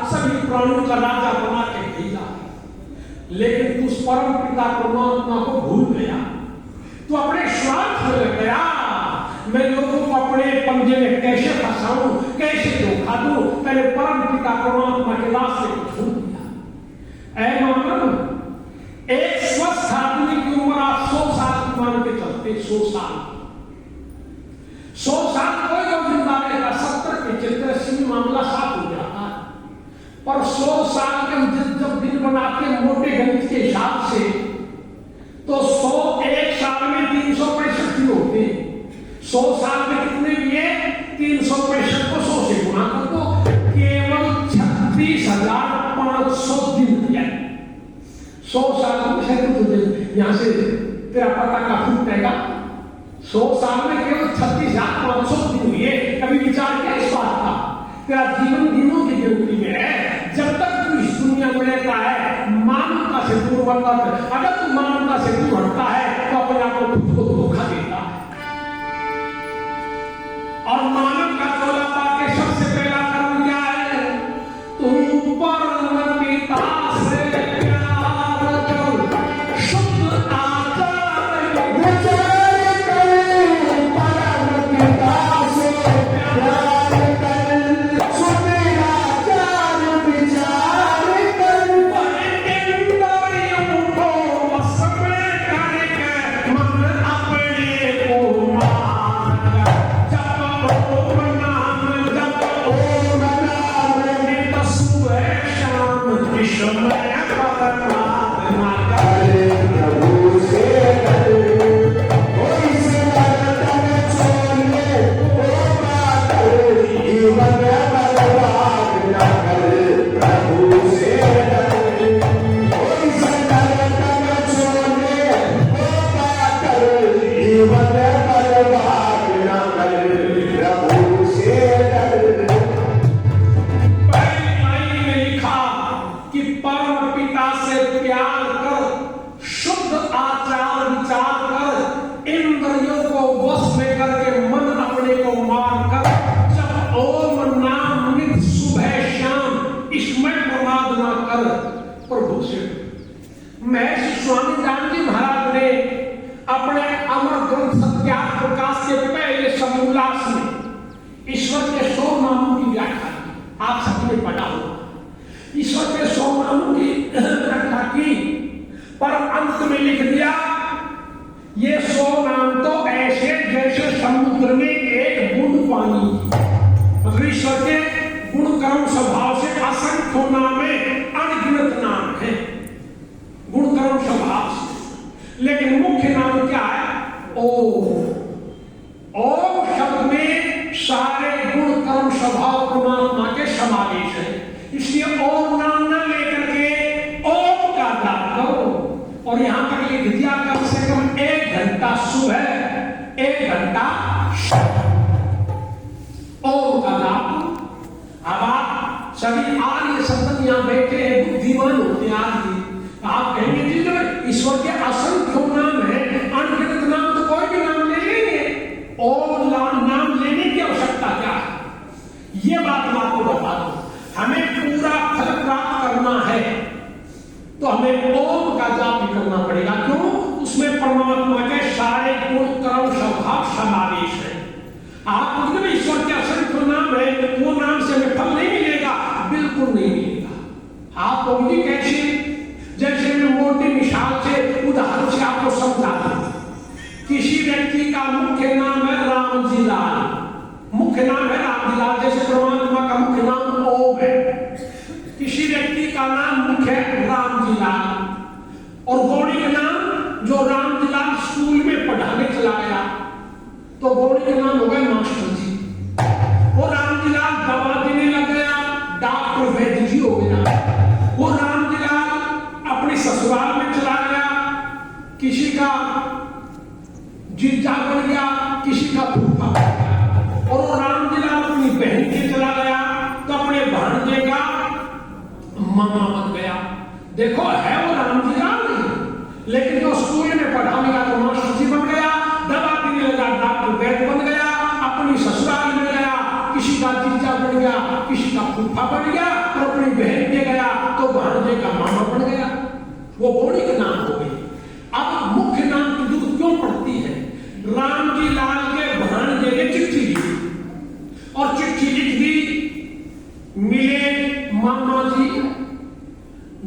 सभी प्राणियों का राजा बना के भेजा, लेकिन तू परम पिता परमात्मा को भूल गया। तू अपने स्वार्थ में लग गया। मैं लोगों को अपने पंजे में कैसे फंसाऊं, कैसे धोखा दूं, तेरे परम पिता परमात्मा के रास्ते को छोड़ दिया। ऐ मानव, एक स्वस्थ आदमी की उम्र आप 100 साल की मान के चलते, 100 साल कोई लोग जिंदा रहेगा, 70 के 80 में मामला साफ हो जाता है। पर 100 साल के जब दिन बनाते मोटे गणित के हिसाब से, तो 100 एक साल में 365 दिन होते हैं। 100 साल में कितने दिए? 365 को 100 से गुणा कर दो, केवल 36,500 दिन दिया। 100 साल में यहां से तेरा पता का फूटेगा। 100 साल में केवल 36,500 दिन हुए। कभी विचार किया इस बात का? तेरा जीवन दिनों की गिनती में है। जब तक तू इस दुनिया में रहता है, मानवता से दूर बढ़ता है। अगर तू मानवता से दूर हटता है तो अपने आप को खुद को धोखा देता है। और मानव का चोला पाके सबसे पहला कर्म क्या है? तुम परम पिता से प्यार करो, शुद्ध आचार विचार करो, परम पिता से प्यार करो, शुद्ध आचार विचार करो, इंद्रियों को वश में करके मन अपने को मान। स्वामी जानकी महाराज ने अपने अमर ग्रंथ सत्यार्थ प्रकाश के पहले समोल्लास में ईश्वर के 100 नामों की व्याख्या की। आप सबने पढ़ा होगा। ईश्वर के 100 नामों की व्याख्या की, पर अंत में लिख दिया ये 100 नाम तो ऐसे जैसे समुद्र में एक बूंद पानी। मतलब ईश्वर के गुण कर्म स्वभाव से असंख्य नाम है, अनगिनत नाम है गुण कर्म स्वभाव से। लेकिन मुख्य नाम क्या है? ओम। ओम शब्द में सारे गुण कर्म स्वभाव परमात्मा के समावेश है। इसलिए ओम नाम न लेकर के ओम का जाप करो। और यहां तक लिख दिया कम से कम 1 घंटा सुबह, 1 घंटा ओम का जाप। अब आप सभी आर्य संत यहां बैठे हैं, बुद्धिमान होते हैं आदमी। आप कहेंगे जी जो ईश्वर के असंख्य नाम है, अनगिनत नाम, तो कोई भी नाम ले लेंगे। ओम नाम लेने की आवश्यकता क्या है? ये बात मैं आपको बता दूं। हमें पूरा फल प्राप्त करना है तो हमें ओम का जाप भी करना पड़ेगा। क्यों? उसमें परमात्मा के सारे गुण कर्म स्वभाव समावेश है। आप मतलब ईश्वर के असंख्य नाम है, वो नाम से हमें फल नहीं मिलेगा, बिल्कुल नहीं मिलेगा। आप बोलिए कैसे? जैसे मैं मोटी मिसाल से, उदाहरण से आपको समझा दूं कि किसी व्यक्ति का मुख्य नाम है रामजी लाल, मुख्य नाम है रामजी लाल, जैसे परमात्मा का मुख्य नाम ओम है, किसी व्यक्ति का नाम मुख्य है रामजी लाल, और गौड़ी का नाम जो रामजी लाल स्कूल में पढ़ाने चला गया तो गौड़ी का नाम हो गया मास्टर जी। वो रामजी लाल दवा देने लग गया, डॉक्टर वैद्य जी हो गया। वो रामजी लाल अपने ससुराल में चला गया, किसी का जीजा बन गया, किसी का फूफा बन गया। और वो रामजी लाल अपनी बहन के चला गया तो अपने भांजे का मामा बन गया। देखो है वो रामजी लाल नहीं, लेकिन जो स्कूल में पढ़ाने का तो मास्टर जी बन गया, दवा देने लगा डॉक्टर वैद्य बन गया, अपनी ससुराल में गया, किसी का जीजा बन गया, किसी का फूफा बन गया, और अपनी बहन के गया तो भांजे का मामा बन गया। वो गौड़ी का नाम हो गई। अब मुख्य नाम की जरूरत क्यों पड़ती है? रामजी लाल के भांजे ने चिट्ठी लिखी और चिट्ठी लिख दी, मिले मामा जी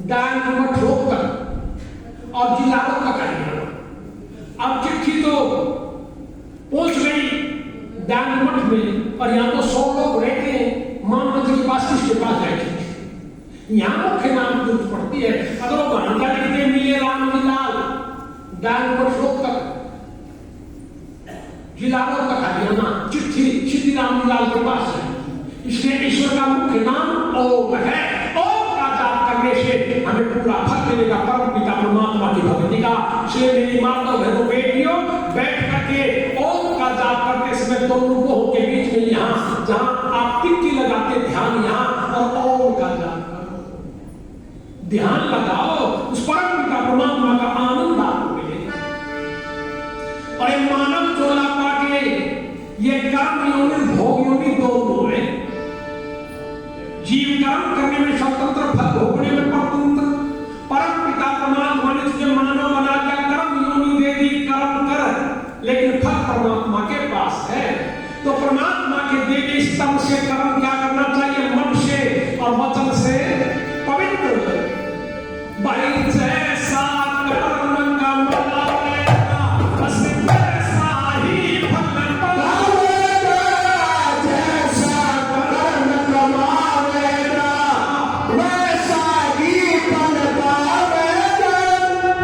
डायमंड रोककर और जिला रोककर। अब चिट्ठी तो पहुंच गई डायमंड में, और यहाँ तो 100 लोग रहते हैं, मामा जी के पास किसके पास जाए? यहाँ मुख्य नाम की जरूरत पड़ती है। अगर वो भांजा लिखते मिले रामजी लाल डायमंड रोककर जिला रोककर खा दिया ना, चिट्ठी सीधी रामजी लाल के पास है। इसलिए ईश्वर का मुख्य नाम ओम है। ओम का जाप करने से हमें पूरा फल मिलेगा, परम पिता परमात्मा की भक्ति का। इसलिए मेरी माता बहनों बेटियों, बैठ करके ओम का जाप करते समय दोनों लोगों के बीच में यहाँ जहाँ आप टिक्की लगाते ध्यान यहाँ और ओम का जाप करो, ध्यान लगाओ, उस परम पिता परमात्मा का आनंद आपको मिलेगा। और ये मानव चोला पाके ये कर्म योनि भोग योनि दोनों है। जीव कर्म करने में स्वतंत्र, फल भोगने में परतंत्र। परम पिता परमात्मा ने तुझे मानव बना दिया, कर्म योनि दे दी, कर्म कर, लेकिन फल परमात्मा के पास है। तो परमात्मा के देवी स्तंभ से कर्म क्या करना चाहिए? मन से और वचन से पवित्र। भाई जैसा कर्म कमाएगा बस वैसा ही फल पाएगा, जैसा कर्म कमाएगा वैसा ही फल पाएगा।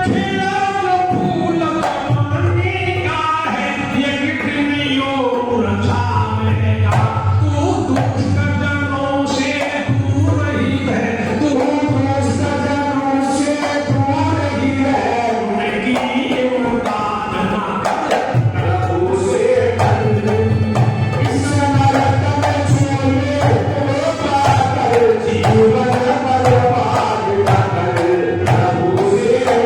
खिला जो फूल पानी का है ये कितनियों मुरझाएगा। तू दुष्ट जनों से दूर ही है, तू दुष्ट जनों से दूर ही है। उनकी इमदाद ना कर, प्रभु से कर। इस नरक में छोड़े तो पाकर जीवन बर्बाद ना कर, प्रभु से कर।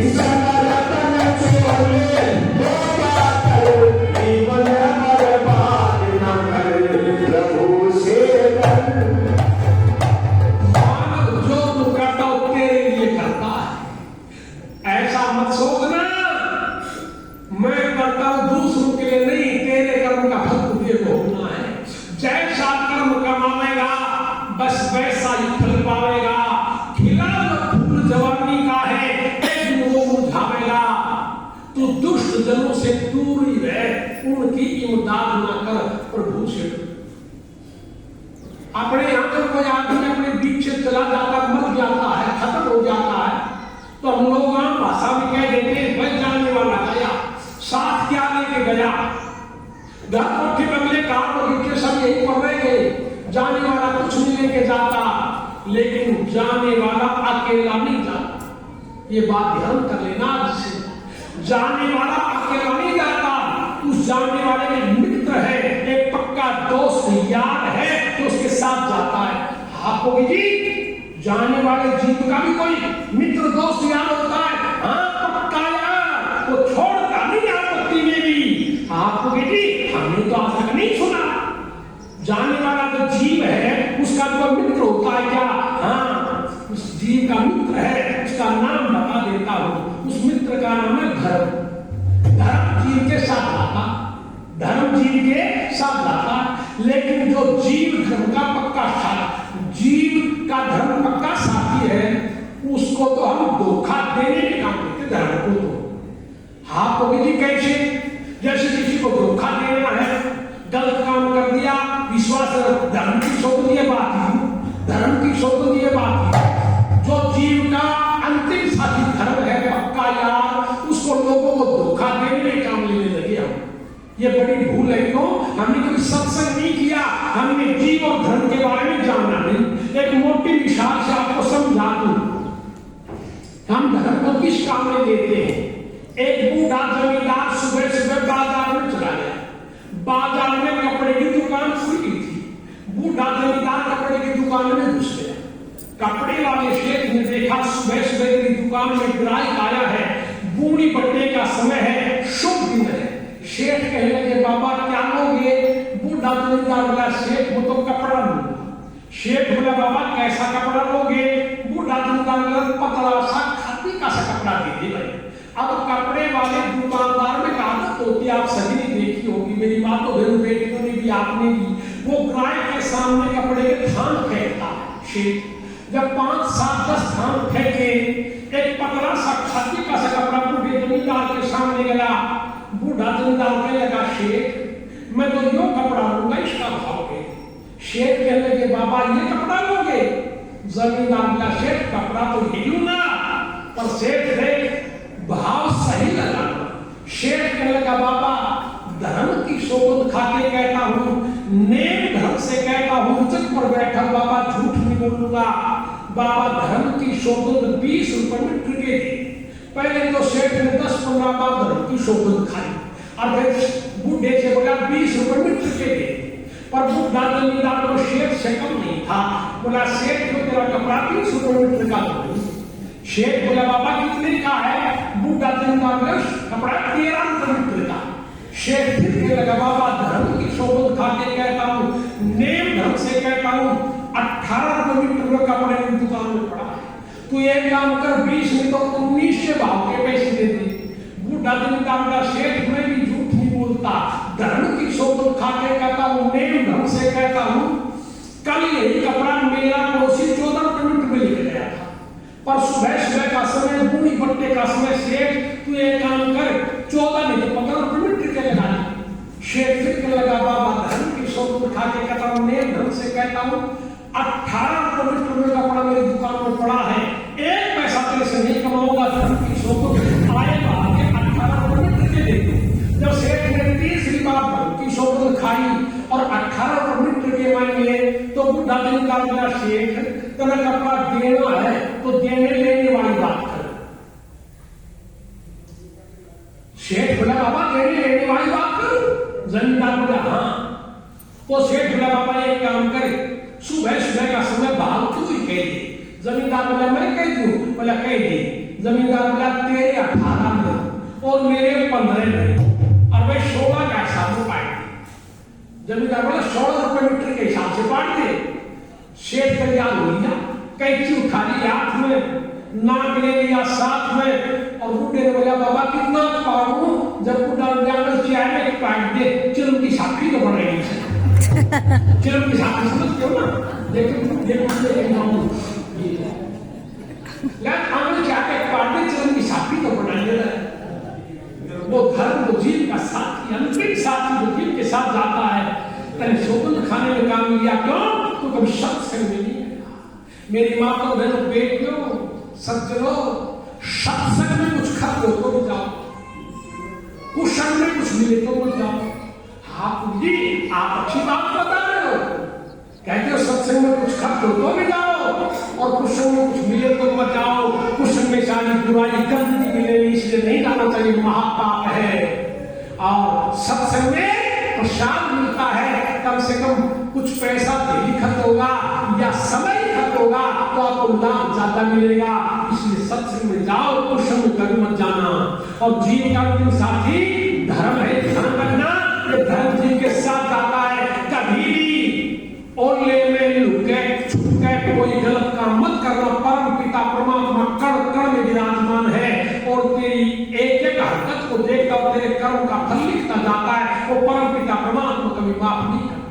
इस नरक में छोड़े तो पाकर जीवन बर्बाद ना कर, प्रभु से कर। मानव जो तू करता हो तेरे लिए करता है, ऐसा मत सोचना मैं करता हूं दूसरों के लिए नहीं, तेरे कर्म का फल तुझे भोगना है। जैसा कर्म कमाएगा बस वैसा ही फल पाएगा। खिला जो फूल जवानी का है एक दिन वो मुरझाएगा। तू दुष्ट जनों से दूर ही रह, उनकी इमदाद ना कर, प्रभु से कर। अपने यहाँ जब कोई आदमी अपने बीच से चला जाता, मर जाता है, खत्म हो जाता है, तो हम लोग आम भाषा में कह देते हैं भाई जाने वाला गया। साथ क्या लेके गया? घर कोठी बंगले कार बगीचे सब यही पर रह गए। जाने वाला कुछ नहीं लेके जाता, लेकिन जाने वाला अकेला नहीं जाता। ये बात ध्यान कर लेना आज से। जाने वाला अकेला नहीं जाता, उस जाने वाले में मित्र है, एक पक्का दोस्त यार है जो उसके साथ जाता है। आपको जी जाने वाले जीव का भी कोई मित्र दोस्त यार होता है। हाँ पक्का यार, वो छोड़ता नहीं आपत्ति में भी। आपको जी हमने तो आज तक नहीं सुना। जाने वाला जो जीव है उसका कोई मित्र होता है क्या? हाँ उस जीव का मित्र है, उसका नाम बता देता हूं। उस मित्र का नाम है धर्म। धर्म जीव के साथ आता, धर्म जीव के साथ आता। लेकिन जो जीव धर्म का पक्का साथ, जीव का धर्म पक्का साथी है, उसको तो हम धोखा देने के काम करते धर्म को। तो आपको ये बड़ी भूल है। क्यों? हमने कभी सत्संग नहीं किया, हमने जीव और धर्म के बारे में जाना नहीं। एक मोटी मिसाल से आपको समझा दूं, हम धर्म को किस काम में देते हैं? एक बूढ़ा जमींदार सुबह सुबह बाजार में चला गया, बाजार में कपड़े की दुकान खुली थी, बूढ़ा जमींदार कपड़े की दुकान में घुस गया। कपड़े वाले शेख ने देखा सुबह सुबह मेरी दुकान में ग्राहक आया है, बूढ़ी बट्टे का समय है, शुभ दिन है। शेख कहने लगे बाबा क्या लोगे? बूढ़ा जमींदार बोला शेख वो तो कपड़ा लूंगा। शेख बोला बाबा कैसा कपड़ा लोगे? बूढ़ा जमींदार बोला पतला सा खादी का सा कपड़ा दीजिए भाई। अब कपड़े वाले दुकानदार में कहा तो आप सभी ने देखी होगी, मेरी बात तो बहन बेटियों ने भी आपने भी, वो ग्राहक के सामने कपड़े के थान फेंकता है। शेख जब 5, 7, 10 थान फेंके, एक पतला सा खादी का सा कपड़ा बूढ़े जमींदार के सामने गया। बूढ़ा जमींदार कहने लगा शेख मैं तो यो कपड़ा लूंगा, इसका भाव है। शेख कहने लगे बाबा ये कपड़ा लोगे? जमींदार बोला शेख कपड़ा तो ही लूंगा, पर शेख देख भाव सही लगाना। शेख कहने लगा बाबा धर्म की शोभन खाके कहता हूँ, नेक धर्म से कहता हूँ, उचित पर बैठा बाबा झूठ नहीं बोलूंगा। बाबा धर्म की शोभन 20 रुपए में टिके थी। पहले तो शेख ने 10-15 बार धर्म की शोभन खाई और फिर बूढ़े से बोला 20 रुपए में टिके थे। पर बूढ़ा जमींदार को शेख से कम नहीं था, बोला शेख जो तेरा कपड़ा 30 रुपए में टिका दो। शेख बोला बाबा कितने का है? बूढ़ा जमींदार बोला कपड़ा 13 रुपए में टिका। शेख फिर कहने लगा बाबा धर्म की शोभन खाके कहता हूँ, नेम धर्म से कहता हूँ, 18 रुपए मीटर कपड़े की दुकान में पड़ा है, तू एक काम कर 20 नहीं तो 19 के भाव के पैसे दे दे। बूढ़ा जमींदार का शेख मैं भी झूठ नहीं बोलता, धर्म की शोभन खाके कहता हूँ, नेम धर्म से कहता हूँ। कल यही कपड़ा मेरा पड़ोसी 14 रुपए मीटर में लेके गया था, पर सुबह सुबह का समय बूढ़ी बट्टे का समय शेख तू एक काम कर 14 नहीं तो 15 रुपए मीटर के लगा दी। शेख फिर कहने लगा बाबा धर्म की शोभन खाके कहता हूँ, नेम धर्म से कहता हूँ, 18 रुपए मीटर में कपड़ा मेरी दुकान में पड़ा है, एक पैसा तेरे से नहीं कमाऊंगा, धर्म की शोभन आएगा आगे 18 रुपए मीटर के दे दो। जब शेख ने 30 बार धर्म की शोभन खाई और 18 रुपए मीटर के मांगे तो बूढ़ा जमींदार बोला शेख तेरा कपड़ा देना है तो देने लेने वाली बात कर। शेख बोला बाबा देने लेने वाली बात कर। जमींदार बोला हाँ। तो शेख बोला बाबा एक काम करे, सुबह सुबह का समय भाव तू ही कह दे। जमींदार बोला मैं कह दूं? बोला कह दे। जमींदार बोला तेरे 18 में और मेरे 15 में और मैं 16 का हिसाब से बांट दे। जमींदार बोला 16 रुपए मीटर के हिसाब से बांट दे। शेख तैयार हो गया, कैंची उठा ली हाथ में, नाक ले लिया साथ में और बूढ़े ने बोला बाबा कितना पाऊं? जब बूढ़ा जानवर चाहे एक काट दे, चिलम की साखी तो बढ़ेगी चिलम की साखी समझ क्यों ना, लेकिन चिलम की साखी तो बनाइए। वो धर्म वो जीव का साथी, अंतिम साथी जो जीव के साथ जाता है। तेरे शोभन खाने में काम लिया क्यों? तो कभी सत्संग में नहीं है। मेरी माँ तो बहनों बेटियों सज्जनों, सत्संग में कुछ खत्म हो तो जाओ, कुशन में कुछ मिले तो मत जाओ। आप जी आप अच्छी बात बता रहे हो, कहते हो सत्संग में कुछ खत्म हो तो भी जाओ और कुशन में कुछ मिले तो मत जाओ। कुशन में सारी बुराई गंदगी मिलेगी, इसलिए नहीं जाना चाहिए, महापाप है। और सत्संग में प्रसाद मिलता है, कम से कम कुछ पैसा भी खर्च होगा या समय खर्च होगा तो आपको लाभ ज्यादा मिलेगा। इसलिए सत्संग में जाओ, कुशन में कभी मत जाना। और जीव का अंतिम साथी धर्म है, ध्यान रखना। ये धर्म जीव के साथ जाता है, कभी भी ओले में लुके छुपके कोई गलत काम मत करना। परम पिता परमात्मा कण कण में विराजमान है और तेरी एक एक हरकत को देखकर तेरे कर्म का फल लिखता जाता है। वो परम पिता परमात्मा कभी माफ नहीं करता।